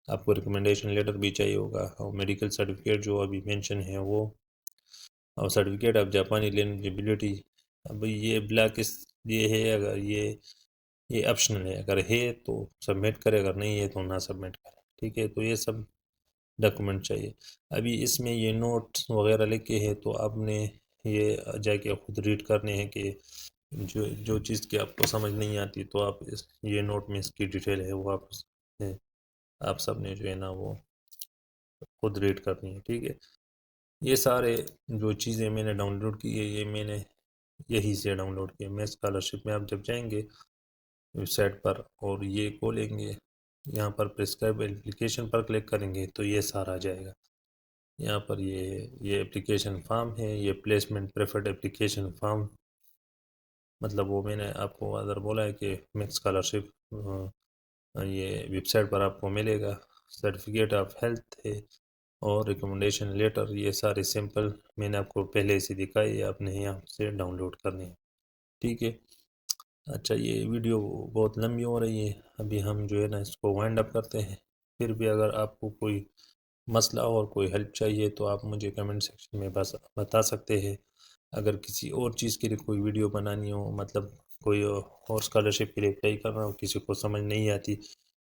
S1: آپ کو ریکمنڈیشن لیٹر بھی چاہیے ہوگا. اور میڈیکل سرٹیفکیٹ جو ابھی مینشن ہے وہ اور سرٹیفکیٹ آف جاپانی لینگویجبلٹی. اب یہ بلیک یہ ہے اگر یہ آپشنل ہے. اگر ہے تو سبمٹ کرے اگر نہیں ہے تو نہ سبمٹ کرے. ٹھیک ہے. تو یہ سب ڈاکومنٹ چاہیے. ابھی اس میں یہ نوٹس وغیرہ لکھے ہیں تو آپ نے یہ جا کے خود ریڈ کرنے ہیں کہ جو چیز کی آپ کو سمجھ نہیں آتی تو آپ یہ نوٹ میں اس کی ڈیٹیل ہے وہ آپ سب نے جو ہے نا وہ خود ریڈ کرنی ہے. ٹھیک ہے. یہ سارے جو چیزیں میں نے ڈاؤن لوڈ کی ہے یہ میں نے یہی سے ڈاؤن لوڈ کیا. میں اسکالرشپ میں آپ جب جائیں گے ویب سائٹ پر اور یہ کھولیں گے یہاں پر پرسکرائب اپلیکیشن پر کلک کریں گے تو یہ سارا آ جائے گا. یہاں پر یہ اپلیکیشن فارم ہے. یہ پلیسمنٹ پریفرڈ اپلیکیشن فارم مطلب وہ میں نے آپ کو ادھر بولا ہے کہ میکس اسکالرشپ یہ ویب سائٹ پر آپ کو ملے گا. سرٹیفکیٹ آف ہیلتھ ہے اور ریکمنڈیشن لیٹر. یہ سارے سمپل میں نے آپ کو پہلے سے دکھائی آپ نے یہاں سے ڈاؤن لوڈ کرنے ہیں. ٹھیک ہے. اچھا یہ ویڈیو بہت لمبی ہو رہی ہے ابھی ہم جو ہے نا اس کو وائنڈ اپ کرتے ہیں. پھر بھی اگر آپ کو کوئی مسئلہ اور کوئی ہیلپ چاہیے تو آپ مجھے کمنٹ سیکشن میں بس بتا سکتے ہیں. اگر کسی اور چیز کے لیے کوئی ویڈیو بنانی ہو مطلب کوئی اور اسکالرشپ کے لیے اپلائی کرنا ہو کسی کو سمجھ نہیں آتی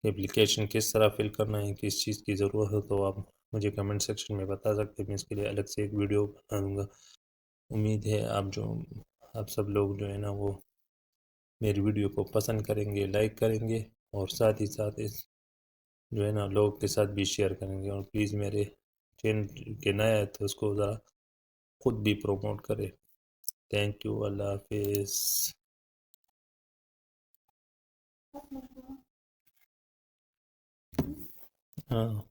S1: اپلیکیشن کس طرح فل کرنا ہے کس چیز کی ضرورت ہو تو آپ مجھے کمنٹ سیکشن میں بتا سکتے ہیں. میں اس کے لیے الگ سے ایک ویڈیو بنا دوں گا. امید ہے آپ سب لوگ جو ہے نا وہ میری ویڈیو کو پسند کریں گے لائک کریں گے اور ساتھ ہی ساتھ اس جو ہے نا لوگ کے ساتھ بھی شیئر کریں گے. اور پلیز میرے چینل کے نیا ہے تو اس کو ذرا خود بھی پروموٹ کرے. Thank you. اللہ حافظ. ہاں